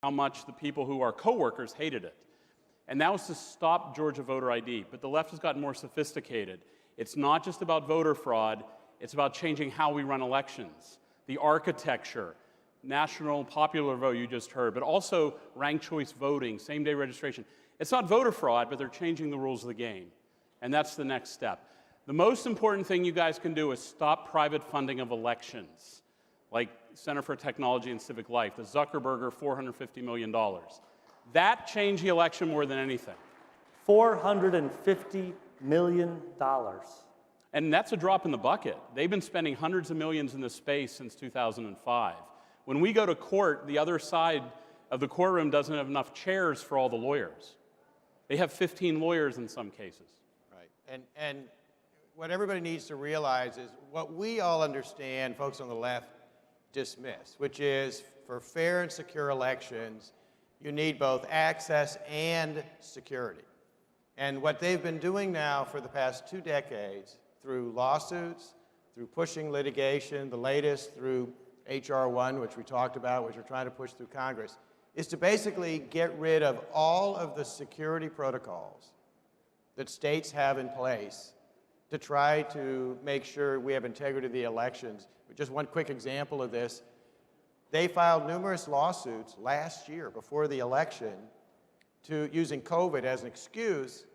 how much the people who are coworkers hated it. And that was to stop Georgia voter ID. But the left has gotten more sophisticated. It's not just about voter fraud, it's about changing how we run elections, the architecture, national popular vote you just heard, but also ranked choice voting, same-day registration. It's not voter fraud, but they're changing the rules of the game. And that's the next step. The most important thing you guys can do is stop private funding of elections, like Center for Technology and Civic Life, the Zuckerberger $450 million. That changed the election more than anything. $450 million. And that's a drop in the bucket. They've been spending hundreds of millions in this space since 2005. When we go to court, the other side of the courtroom doesn't have enough chairs for all the lawyers. They have 15 lawyers in some cases. Right. And what everybody needs to realize is what we all understand, folks on the left dismiss, which is for fair and secure elections, you need both access and security. And what they've been doing now for the past 2 decades, through lawsuits, through pushing litigation, the latest through H.R. 1, which we talked about, which we're trying to push through Congress, is to basically get rid of all of the security protocols that states have in place to try to make sure we have integrity of the elections. Just one quick example of this. They filed numerous lawsuits last year before the election using COVID as an excuse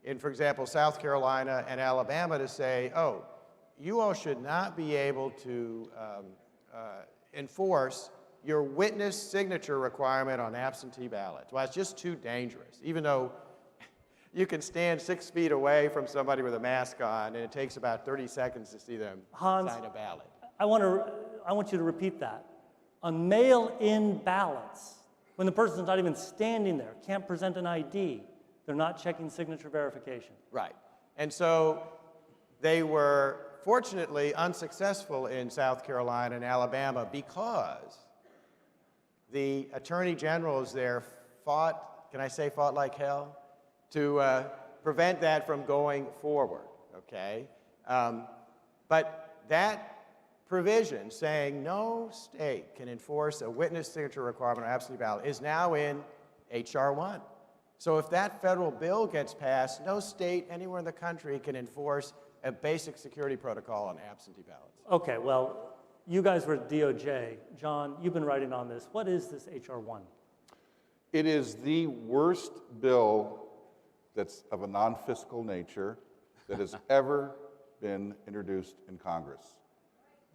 in, for example, South Carolina and Alabama to say, oh, you all should not be able to enforce your witness signature requirement on absentee ballots. Well, it's just too dangerous, even though you can stand 6 feet away from somebody with a mask on, and it takes about 30 seconds to see them Hans, sign a ballot. I want you to repeat that. On mail-in ballots, when the person's not even standing there, can't present an ID, they're not checking signature verification. Right. And so they were fortunately unsuccessful in South Carolina and Alabama because the attorney generals there fought, can I say fought like hell, to prevent that from going forward, okay? But that provision saying no state can enforce a witness signature requirement on absentee ballot is now in H.R. 1. So if that federal bill gets passed, no state anywhere in the country can enforce a basic security protocol on absentee ballots. Okay, well, you guys were at DOJ. John, you've been writing on this. What is this H.R. 1? It is the worst bill that's of a non-fiscal nature that has ever been introduced in Congress.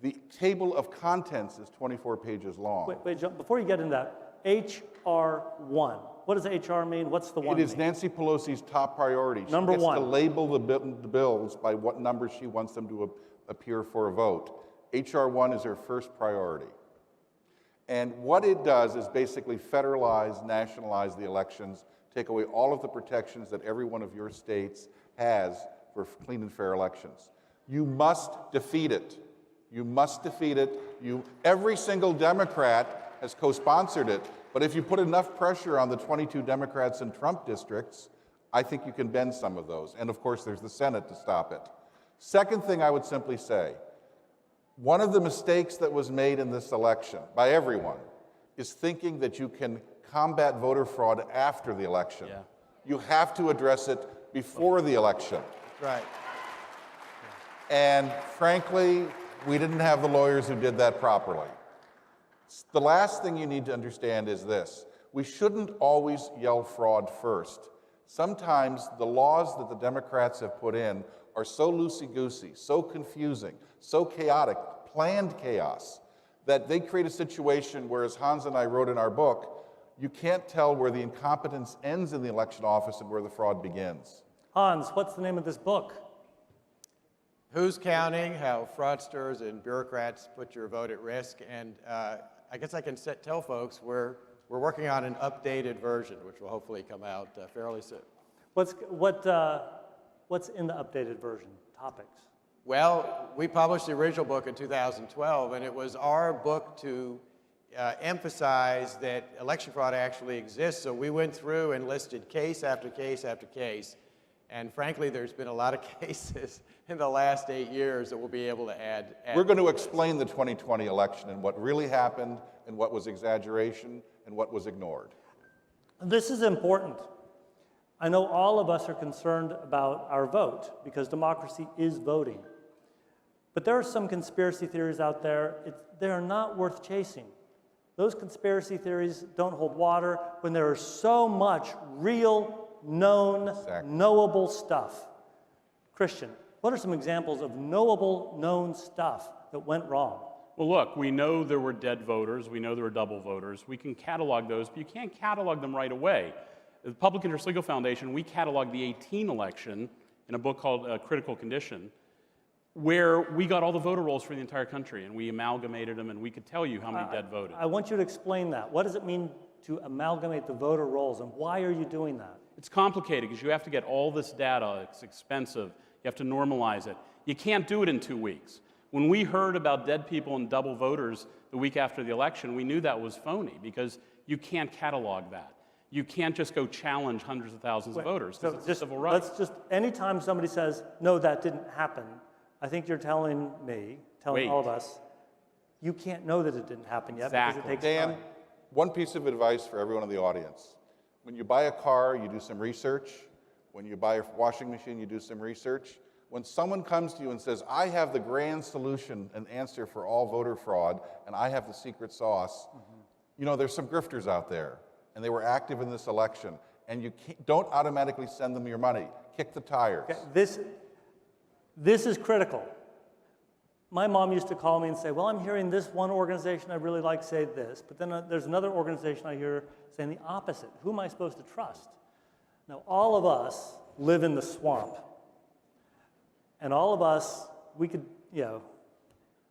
The table of contents is 24 pages long. Wait, John, before you get into that, H.R. 1. What does H.R. mean? What's the one It is mean? Nancy Pelosi's top priority. Number she gets one. to label the bills by what number she wants them to appear for a vote. H.R. 1 is her first priority. And what it does is basically federalize, nationalize the elections, take away all of the protections that every one of your states has for clean and fair elections. You must defeat it. You must defeat it. Every single Democrat has co-sponsored it, but if you put enough pressure on the 22 Democrats in Trump districts, I think you can bend some of those. And of course, there's the Senate to stop it. Second thing I would simply say, one of the mistakes that was made in this election by everyone is thinking that you can combat voter fraud after the election. Yeah. You have to address it before the election. Right. And frankly, we didn't have the lawyers who did that properly. The last thing you need to understand is this. We shouldn't always yell fraud first. Sometimes the laws that the Democrats have put in are so loosey-goosey, so confusing, so chaotic, planned chaos, that they create a situation where, as Hans and I wrote in our book, you can't tell where the incompetence ends in the election office and where the fraud begins. Hans, what's the name of this book? Who's counting? How fraudsters and bureaucrats put your vote at risk. And I guess I can tell folks we're working on an updated version, which will hopefully come out fairly soon. What's in the updated version? Topics. Well, we published the original book in 2012, and it was our book to emphasize that election fraud actually exists. So we went through and listed case after case after case. And frankly, there's been a lot of cases in the last 8 years that we'll be able to add We're going to explain the 2020 election and what really happened and what was exaggeration and what was ignored. This is important. I know all of us are concerned about our vote because democracy is voting. But there are some conspiracy theories out there. They are not worth chasing. Those conspiracy theories don't hold water when there is so much real, known, knowable stuff. Christian, what are some examples of knowable, known stuff that went wrong? Well, look, we know there were dead voters. We know there were double voters. We can catalog those, but you can't catalog them right away. The Public Interest Legal Foundation, we cataloged the 2018 election in a book called Critical Condition, where we got all the voter rolls for the entire country, and we amalgamated them, and we could tell you how many dead voted. I want you to explain that. What does it mean to amalgamate the voter rolls, and why are you doing that? It's complicated because you have to get all this data. It's expensive. You have to normalize it. You can't do it in 2 weeks. When we heard about dead people and double voters the week after the election, we knew that was phony because you can't catalog that. You can't just go challenge hundreds of thousands of voters because it's a civil right. Let's just, anytime somebody says, no, that didn't happen, I think you're telling me, telling all of us, you can't know that it didn't happen yet because it takes Dan, time. one piece of advice for everyone in the audience. When you buy a car, you do some research. When you buy a washing machine, you do some research. When someone comes to you and says, I have the grand solution and answer for all voter fraud, and I have the secret sauce, you know, there's some grifters out there, and they were active in this election, and you don't automatically send them your money. Kick the tires. Okay, this is critical. My mom used to call me and say, well, I'm hearing this one organization I really like say this, but then there's another organization I hear saying the opposite. Who am I supposed to trust? Now, all of us live in the swamp. And all of us, we could, you know,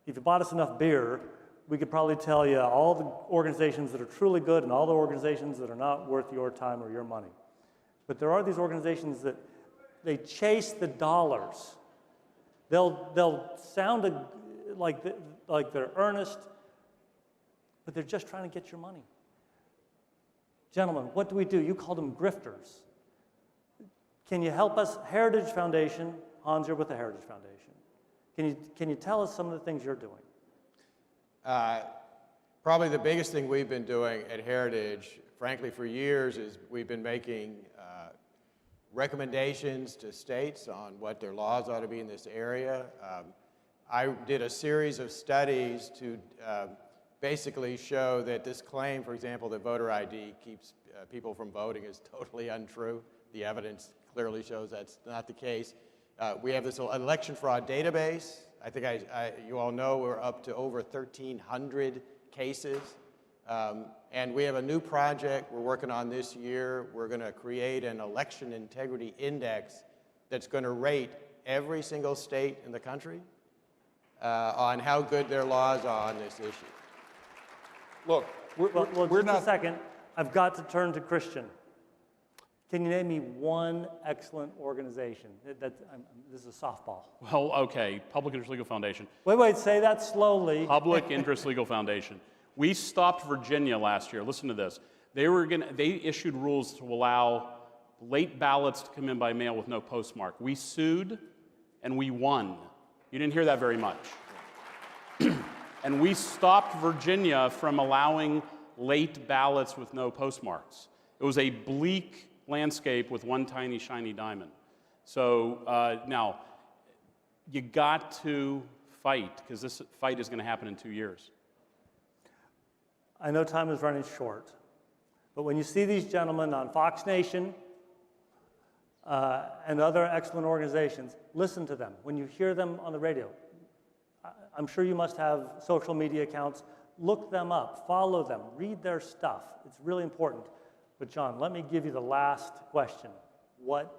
if you bought us enough beer, we could probably tell you all the organizations that are truly good and all the organizations that are not worth your time or your money. But there are these organizations that they chase the dollars. They'll sound like they're earnest, but they're just trying to get your money. Gentlemen, what do we do? You called them grifters. Can you help us? Heritage Foundation. Hans, you're with the Heritage Foundation. Can you tell us some of the things you're doing? Probably the biggest thing we've been doing at Heritage, frankly, for years, is we've been making recommendations to states on what their laws ought to be in this area. I did a series of studies to basically show that this claim, for example, that voter ID keeps people from voting is totally untrue. The evidence clearly shows that's not the case. We have this election fraud database. I think you all know we're up to over 1,300 cases. And we have a new project we're working on this year. We're going to create an election integrity index that's going to rate every single state in the country on how good their laws are on this issue. Look, we're not... Just a second. I've got to turn to Christian. Can you name me one excellent organization? This is a softball. Well, okay, Public Interest Legal Foundation. Wait, say that slowly. Public Interest Legal Foundation. We stopped Virginia last year. Listen to this. They issued rules to allow late ballots to come in by mail with no postmark. We sued, and we won. You didn't hear that very much. And we stopped Virginia from allowing late ballots with no postmarks. It was a bleak landscape with one tiny, shiny diamond. So now, you got to fight, because this fight is going to happen in 2 years. I know time is running short, but when you see these gentlemen on Fox Nation and other excellent organizations, listen to them. When you hear them on the radio, I'm sure you must have social media accounts. Look them up, follow them, read their stuff. It's really important. But John, let me give you the last question. What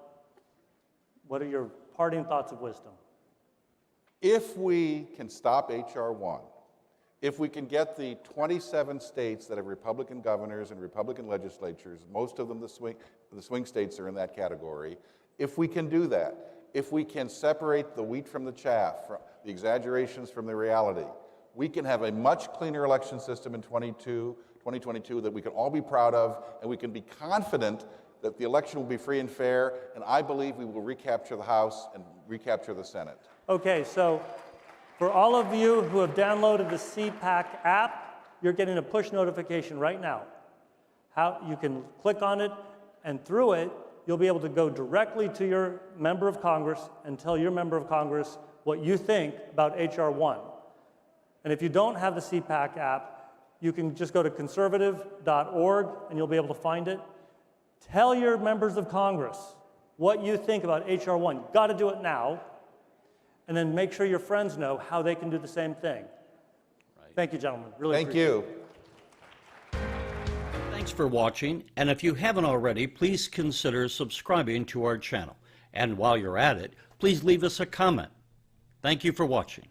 are your parting thoughts of wisdom? If we can stop H.R. 1, if we can get the 27 states that have Republican governors and Republican legislatures, most of them the swing states are in that category, if we can do that, if we can separate the wheat from the chaff, the exaggerations from the reality, we can have a much cleaner election system in 2022 that we can all be proud of, and we can be confident that the election will be free and fair, and I believe we will recapture the House and recapture the Senate. Okay, so for all of you who have downloaded the CPAC app, you're getting a push notification right now. How you can click on it, and through it, you'll be able to go directly to your member of Congress and tell your member of Congress what you think about H.R. 1. And if you don't have the CPAC app, you can just go to conservative.org and you'll be able to find it. Tell your members of Congress what you think about H.R. 1. You've got to do it now. And then make sure your friends know how they can do the same thing. Right. Thank you, gentlemen. Really Thank you. Thanks for watching, and if you haven't already, please consider subscribing to our channel. And while you're at it, please leave us a comment. Thank you for watching.